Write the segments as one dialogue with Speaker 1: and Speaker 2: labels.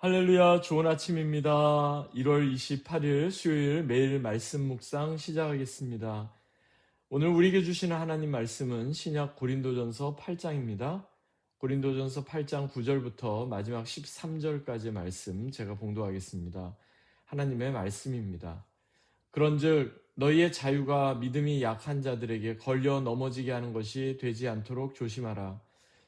Speaker 1: 할렐루야, 좋은 아침입니다. 1월 28일 수요일 매일 말씀 묵상 시작하겠습니다. 오늘 우리에게 주시는 하나님 말씀은 신약 고린도전서 8장입니다. 고린도전서 8장 9절부터 마지막 13절까지 말씀 제가 봉독하겠습니다. 하나님의 말씀입니다. 그런즉 너희의 자유가 믿음이 약한 자들에게 걸려 넘어지게 하는 것이 되지 않도록 조심하라.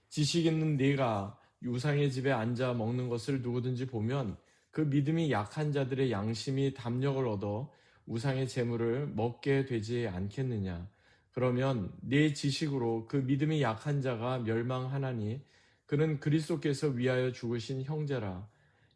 Speaker 1: 지식 있는 네가 우상의 집에 앉아 먹는 것을 누구든지 보면 그 믿음이 약한 자들의 양심이 담력을 얻어 우상의 재물을 먹게 되지 않겠느냐. 그러면 네 지식으로 그 믿음이 약한 자가 멸망하나니 그는 그리스도께서 위하여 죽으신 형제라.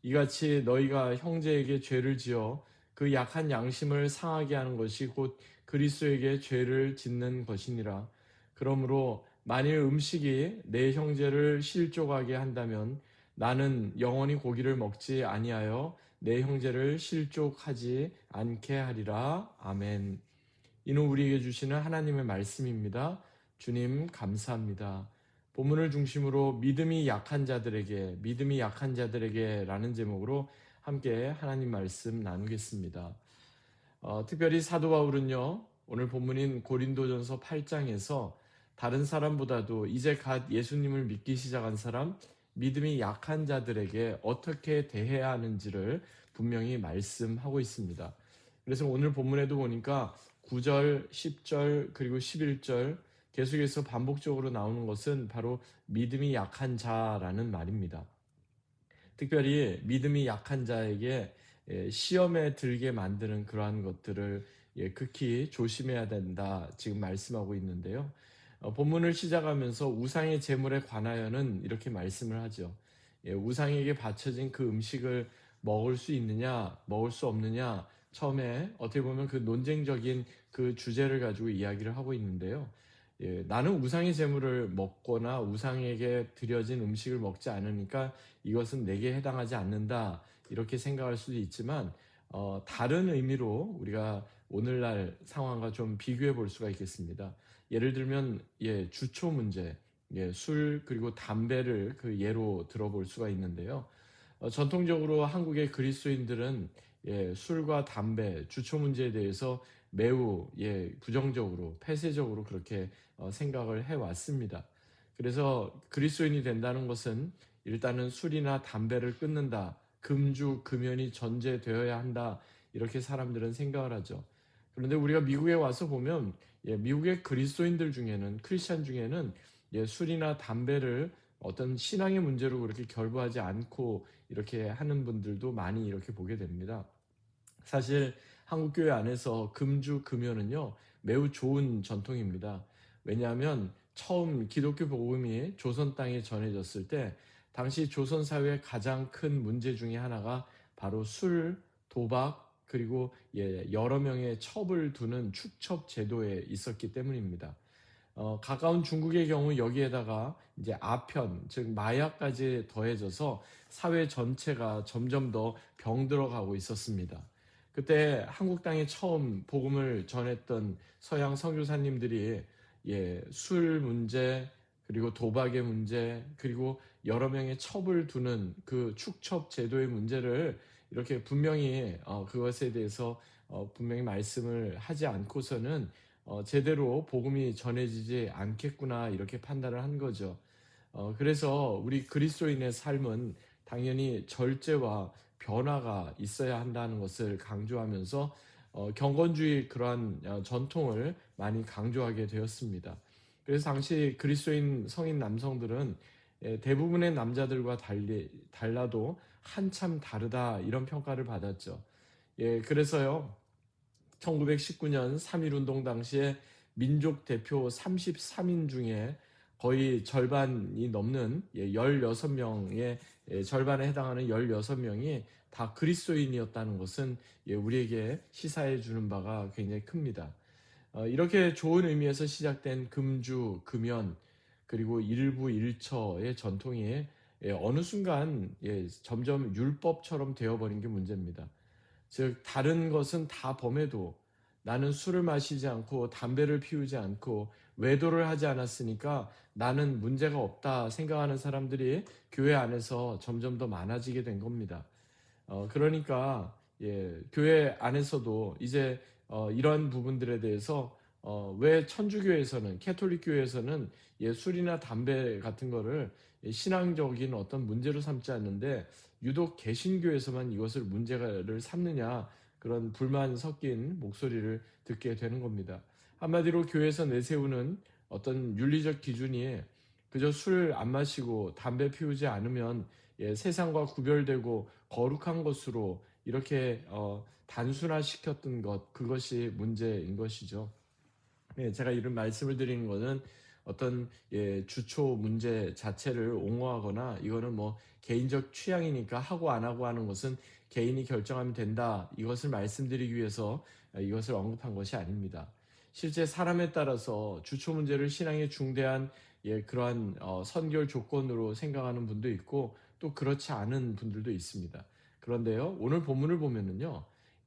Speaker 1: 이같이 너희가 형제에게 죄를 지어 그 약한 양심을 상하게 하는 것이 곧 그리스도에게 죄를 짓는 것이니라. 그러므로 만일 음식이 내 형제를 실족하게 한다면 나는 영원히 고기를 먹지 아니하여 내 형제를 실족하지 않게 하리라. 아멘. 이는 우리에게 주시는 하나님의 말씀입니다. 주님 감사합니다. 본문을 중심으로 믿음이 약한 자들에게 라는 제목으로 함께 하나님 말씀 나누겠습니다. 특별히 사도 바울은요, 오늘 본문인 고린도전서 8장에서 다른 사람보다도 이제 갓 예수님을 믿기 시작한 사람, 믿음이 약한 자들에게 어떻게 대해야 하는지를 분명히 말씀하고 있습니다. 그래서 오늘 본문에도 보니까 9절, 10절, 그리고 11절 계속해서 반복적으로 나오는 것은 바로 믿음이 약한 자라는 말입니다. 특별히 믿음이 약한 자에게 시험에 들게 만드는 그러한 것들을 극히 조심해야 된다 지금 말씀하고 있는데요. 본문을 시작하면서 우상의 제물에 관하여는 이렇게 말씀을 하죠. 우상에게 바쳐진 그 음식을 먹을 수 있느냐, 먹을 수 없느냐, 처음에 어떻게 보면 그 논쟁적인 그 주제를 가지고 이야기를 하고 있는데요. 나는 우상의 제물을 먹거나 우상에게 드려진 음식을 먹지 않으니까 이것은 내게 해당하지 않는다 이렇게 생각할 수도 있지만 다른 의미로 우리가 오늘날 상황과 좀 비교해 볼 수가 있겠습니다. 예를 들면 주초 문제, 술 그리고 담배를 그 예로 들어볼 수가 있는데요. 전통적으로 한국의 그리스도인들은 술과 담배, 주초 문제에 대해서 매우 부정적으로, 폐쇄적으로 그렇게 생각을 해왔습니다. 그래서 그리스도인이 된다는 것은 일단은 술이나 담배를 끊는다, 금주, 금연이 전제되어야 한다, 이렇게 사람들은 생각을 하죠. 그런데 우리가 미국에 와서 보면 미국의 그리스도인들 중에는, 크리스찬 중에는 술이나 담배를 어떤 신앙의 문제로 그렇게 결부하지 않고 이렇게 하는 분들도 많이 이렇게 보게 됩니다. 사실 한국교회 안에서 금주 금요는요 매우 좋은 전통입니다. 왜냐하면 처음 기독교 복음이 조선 땅에 전해졌을 때 당시 조선 사회의 가장 큰 문제 중에 하나가 바로 술, 도박 그리고 여러 명의 첩을 두는 축첩 제도에 있었기 때문입니다. 가까운 중국의 경우 여기에다가 이제 아편, 즉 마약까지 더해져서 사회 전체가 점점 더 병들어가고 있었습니다. 그때 한국 땅에 처음 복음을 전했던 서양 선교사님들이 술 문제, 그리고 도박의 문제, 그리고 여러 명의 첩을 두는 그 축첩 제도의 문제를 이렇게 분명히 그것에 대해서 분명히 말씀을 하지 않고서는 제대로 복음이 전해지지 않겠구나 이렇게 판단을 한 거죠. 그래서 우리 그리스도인의 삶은 당연히 절제와 변화가 있어야 한다는 것을 강조하면서 경건주의 그러한 전통을 많이 강조하게 되었습니다. 그래서 당시 그리스도인 성인 남성들은 대부분의 남자들과 달라도 한참 다르다 이런 평가를 받았죠. 그래서요. 1919년 3.1운동 당시에 민족 대표 33인 중에 거의 절반이 넘는 16명의 절반에 해당하는 16명이 다 그리스도인이었다는 것은 우리에게 시사해 주는 바가 굉장히 큽니다. 이렇게 좋은 의미에서 시작된 금주, 금연, 그리고 일부 일처의 전통이 어느 순간 점점 율법처럼 되어버린 게 문제입니다. 즉 다른 것은 다 범해도 나는 술을 마시지 않고 담배를 피우지 않고 외도를 하지 않았으니까 나는 문제가 없다 생각하는 사람들이 교회 안에서 점점 더 많아지게 된 겁니다. 그러니까 교회 안에서도 이제 이런 부분들에 대해서 왜 천주교에서는 캐톨릭 교회에서는 술이나 담배 같은 거를 신앙적인 어떤 문제로 삼지 않는데 유독 개신교에서만 이것을 문제를 삼느냐 그런 불만 섞인 목소리를 듣게 되는 겁니다. 한마디로 교회에서 내세우는 어떤 윤리적 기준이 그저 술 안 마시고 담배 피우지 않으면 세상과 구별되고 거룩한 것으로 이렇게 단순화시켰던 것, 그것이 문제인 것이죠. 제가 이런 말씀을 드리는 것은 어떤 주초 문제 자체를 옹호하거나 이거는 뭐 개인적 취향이니까 하고 안 하고 하는 것은 개인이 결정하면 된다. 이것을 말씀드리기 위해서 이것을 언급한 것이 아닙니다. 실제 사람에 따라서 주초 문제를 신앙의 중대한 그러한 선결 조건으로 생각하는 분도 있고 또 그렇지 않은 분들도 있습니다. 그런데요, 오늘 본문을 보면은요,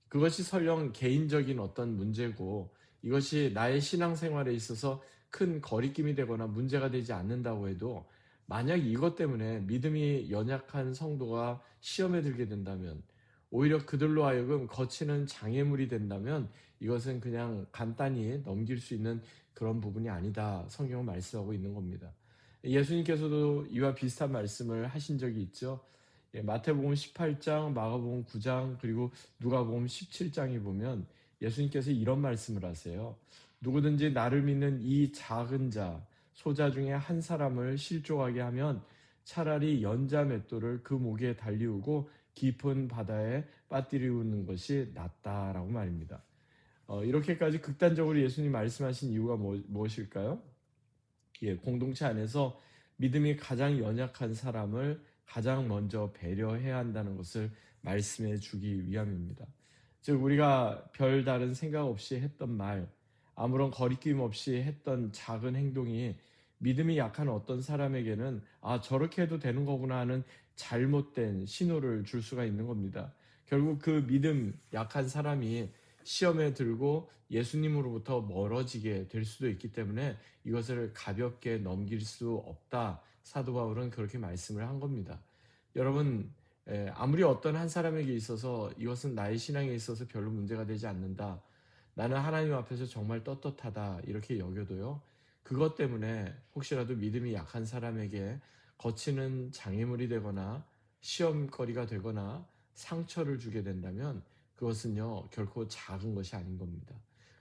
Speaker 1: 그것이 설령 개인적인 어떤 문제고 이것이 나의 신앙생활에 있어서 큰 거리낌이 되거나 문제가 되지 않는다고 해도 만약 이것 때문에 믿음이 연약한 성도가 시험에 들게 된다면 오히려 그들로 하여금 거치는 장애물이 된다면 이것은 그냥 간단히 넘길 수 있는 그런 부분이 아니다. 성경은 말씀하고 있는 겁니다. 예수님께서도 이와 비슷한 말씀을 하신 적이 있죠. 마태복음 18장, 마가복음 9장, 그리고 누가복음 17장에 보면 예수님께서 이런 말씀을 하세요. 누구든지 나를 믿는 이 작은 자, 소자 중에 한 사람을 실족하게 하면 차라리 연자 맷돌을 그 목에 달리우고 깊은 바다에 빠뜨리우는 것이 낫다라고 말입니다. 이렇게까지 극단적으로 예수님 말씀하신 이유가 무엇일까요? 공동체 안에서 믿음이 가장 연약한 사람을 가장 먼저 배려해야 한다는 것을 말씀해 주기 위함입니다. 즉 우리가 별다른 생각 없이 했던 말, 아무런 거리낌 없이 했던 작은 행동이 믿음이 약한 어떤 사람에게는 저렇게 해도 되는 거구나 하는 잘못된 신호를 줄 수가 있는 겁니다. 결국 그 믿음 약한 사람이 시험에 들고 예수님으로부터 멀어지게 될 수도 있기 때문에 이것을 가볍게 넘길 수 없다. 사도 바울은 그렇게 말씀을 한 겁니다. 여러분, 아무리 어떤 한 사람에게 있어서 이것은 나의 신앙에 있어서 별로 문제가 되지 않는다. 나는 하나님 앞에서 정말 떳떳하다. 이렇게 여겨도요. 그것 때문에 혹시라도 믿음이 약한 사람에게 거치는 장애물이 되거나 시험거리가 되거나 상처를 주게 된다면 그것은요, 결코 작은 것이 아닌 겁니다.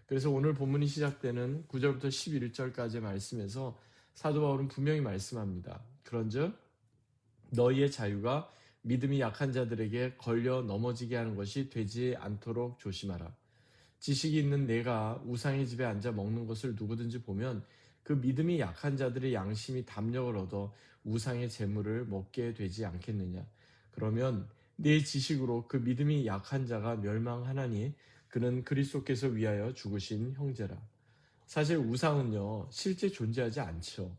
Speaker 1: 그래서 오늘 본문이 시작되는 9절부터 11절까지의 말씀에서 사도 바울은 분명히 말씀합니다. 그런즉 너희의 자유가 믿음이 약한 자들에게 걸려 넘어지게 하는 것이 되지 않도록 조심하라. 지식이 있는 내가 우상의 집에 앉아 먹는 것을 누구든지 보면 그 믿음이 약한 자들의 양심이 담력을 얻어 우상의 재물을 먹게 되지 않겠느냐. 그러면 내 지식으로 그 믿음이 약한 자가 멸망하나니 그는 그리스도께서 위하여 죽으신 형제라. 사실 우상은요, 실제 존재하지 않죠.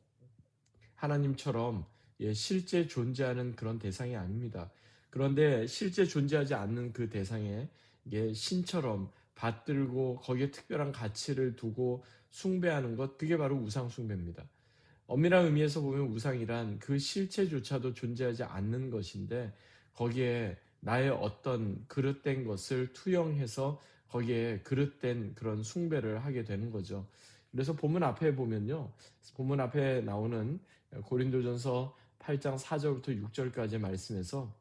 Speaker 1: 하나님처럼 실제 존재하는 그런 대상이 아닙니다. 그런데 실제 존재하지 않는 그 대상에 신처럼 받들고 거기에 특별한 가치를 두고 숭배하는 것, 그게 바로 우상 숭배입니다. 엄밀한 의미에서 보면 우상이란 그 실체조차도 존재하지 않는 것인데 거기에 나의 어떤 그릇된 것을 투영해서 거기에 그릇된 그런 숭배를 하게 되는 거죠. 그래서 본문 앞에 보면요. 본문 앞에 나오는 고린도전서 8장 4절부터 6절까지 말씀에서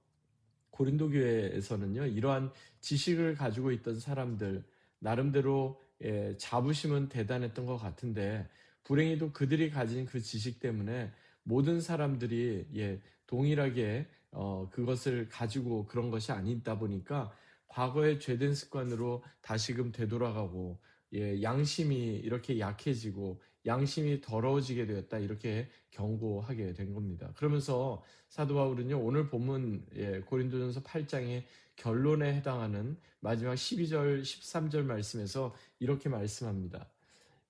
Speaker 1: 고린도 교회에서는요. 이러한 지식을 가지고 있던 사람들 나름대로 자부심은 대단했던 것 같은데 불행히도 그들이 가진 그 지식 때문에 모든 사람들이 동일하게 그것을 가지고 그런 것이 아니다 보니까 과거의 죄된 습관으로 다시금 되돌아가고 양심이 이렇게 약해지고 양심이 더러워지게 되었다 이렇게 경고하게 된 겁니다. 그러면서 사도 바울은요 오늘 본문 고린도전서 8장의 결론에 해당하는 마지막 12절 13절 말씀에서 이렇게 말씀합니다.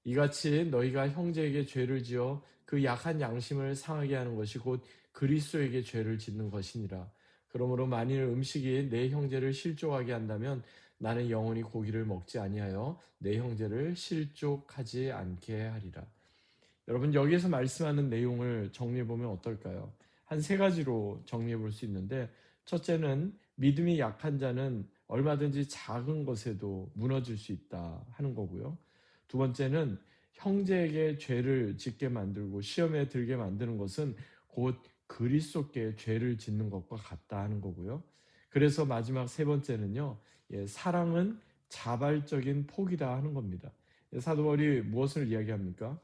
Speaker 1: 이같이 너희가 형제에게 죄를 지어 그 약한 양심을 상하게 하는 것이 곧 그리스도에게 죄를 짓는 것이니라. 그러므로 만일 음식이 내 형제를 실족하게 한다면 나는 영원히 고기를 먹지 아니하여 내 형제를 실족하지 않게 하리라. 여러분, 여기에서 말씀하는 내용을 정리해 보면 어떨까요? 한 세 가지로 정리해 볼 수 있는데, 첫째는 믿음이 약한 자는 얼마든지 작은 것에도 무너질 수 있다 하는 거고요. 두 번째는 형제에게 죄를 짓게 만들고 시험에 들게 만드는 것은 곧 그리스도께 죄를 짓는 것과 같다 하는 거고요. 그래서 마지막 세 번째는요, 사랑은 자발적인 포기다 하는 겁니다. 사도 바울이 무엇을 이야기합니까?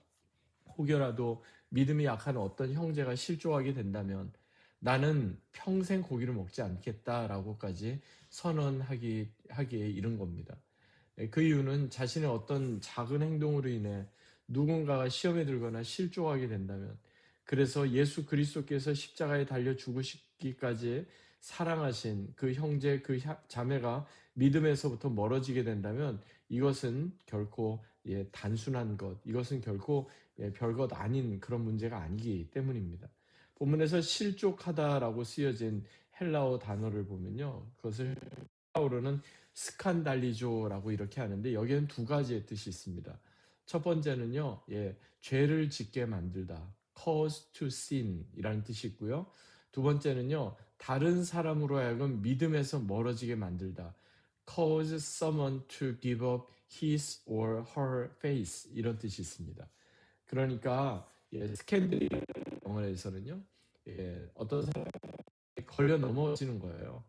Speaker 1: 혹여라도 믿음이 약한 어떤 형제가 실족하게 된다면 나는 평생 고기를 먹지 않겠다라고까지 선언하기에 이른 겁니다. 그 이유는 자신의 어떤 작은 행동으로 인해 누군가가 시험에 들거나 실족하게 된다면, 그래서 예수 그리스도께서 십자가에 달려 죽으시기까지 사랑하신 그 형제, 그 자매가 믿음에서부터 멀어지게 된다면 이것은 결코 단순한 것, 이것은 결코 별것 아닌 그런 문제가 아니기 때문입니다. 본문에서 실족하다라고 쓰여진 헬라어 단어를 보면요, 그것을 헬라어로는 스칸달리조라고 이렇게 하는데, 여기에는 두 가지의 뜻이 있습니다. 첫 번째는요, 죄를 짓게 만들다, cause to sin 이라는 뜻이 있고요. 두 번째는요, 다른 사람으로 하여금 믿음에서 멀어지게 만들다, cause someone to give up his or her faith 이런 뜻이 있습니다. 그러니까 스캔들이 영어에서는요, 어떤 사람이 걸려 넘어지는 거예요.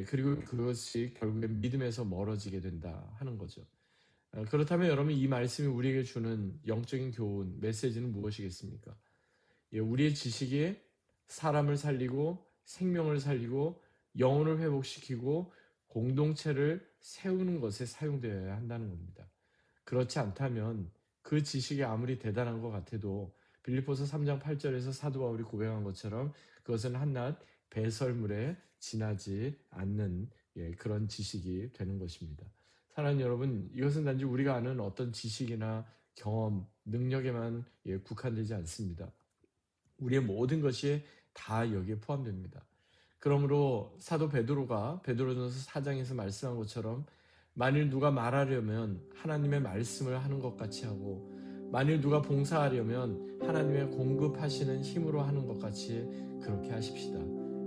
Speaker 1: 그리고 그것이 결국엔 믿음에서 멀어지게 된다 하는 거죠. 그렇다면 여러분, 이 말씀이 우리에게 주는 영적인 교훈, 메시지는 무엇이겠습니까? 우리의 지식이 사람을 살리고 생명을 살리고 영혼을 회복시키고 공동체를 세우는 것에 사용되어야 한다는 겁니다. 그렇지 않다면 그 지식이 아무리 대단한 것 같아도 빌립보서 3장 8절에서 사도 바울이 고백한 것처럼 그것은 한낱 배설물에 지나지 않는 그런 지식이 되는 것입니다. 사랑하는 여러분, 이것은 단지 우리가 아는 어떤 지식이나 경험, 능력에만 국한되지 않습니다. 우리의 모든 것이 다 여기에 포함됩니다. 그러므로 사도 베드로가 베드로전서 4장에서 말씀한 것처럼 만일 누가 말하려면 하나님의 말씀을 하는 것 같이 하고, 만일 누가 봉사하려면 하나님의 공급하시는 힘으로 하는 것 같이 그렇게 하십시다.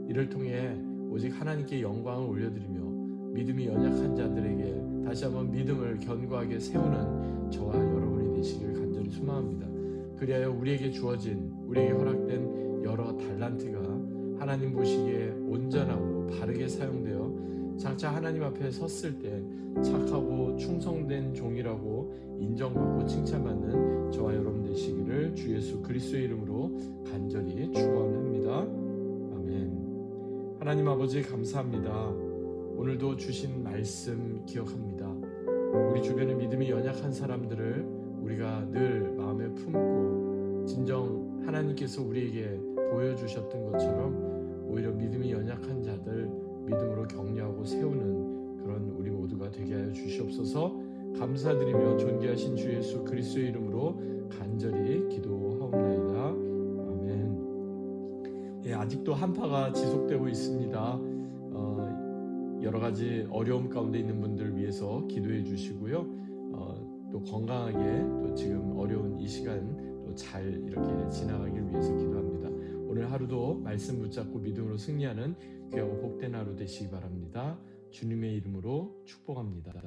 Speaker 1: 이를 통해 오직 하나님께 영광을 올려드리며 믿음이 연약한 자들에게 다시 한번 믿음을 견고하게 세우는 저와 여러분이 되시길 간절히 소망합니다. 그리하여 우리에게 주어진, 우리에게 허락된 여러 달란트가 하나님 보시기에 온전하고 바르게 사용되어 장차 하나님 앞에 섰을 때 착하고 충성된 종이라고 인정받고 칭찬받는 저와 여러분 되시기를 주 예수 그리스도의 이름으로 간절히 축원합니다. 아멘. 하나님 아버지, 감사합니다. 오늘도 주신 말씀 기억합니다. 우리 주변에 믿음이 연약한 사람들을 우리가 늘 마음에 품고 진정 하나님께서 우리에게 보여주셨던 것처럼 오히려 믿음이 연약한 자들 믿음으로 격려하고 세우는 그런 우리 모두가 되게 하여 주시옵소서. 감사드리며 존귀하신 주 예수 그리스도의 이름으로 간절히 기도하옵나이다. 아멘. 아직도 한파가 지속되고 있습니다. 여러 가지 어려움 가운데 있는 분들 위해서 기도해 주시고요. 또 건강하게 또 지금 어려운 이 시간 또 잘 이렇게 지나가길 위해서 기도합니다. 오늘 하루도 말씀 붙잡고 믿음으로 승리하는 귀하고 복된 하루 되시기 바랍니다. 주님의 이름으로 축복합니다.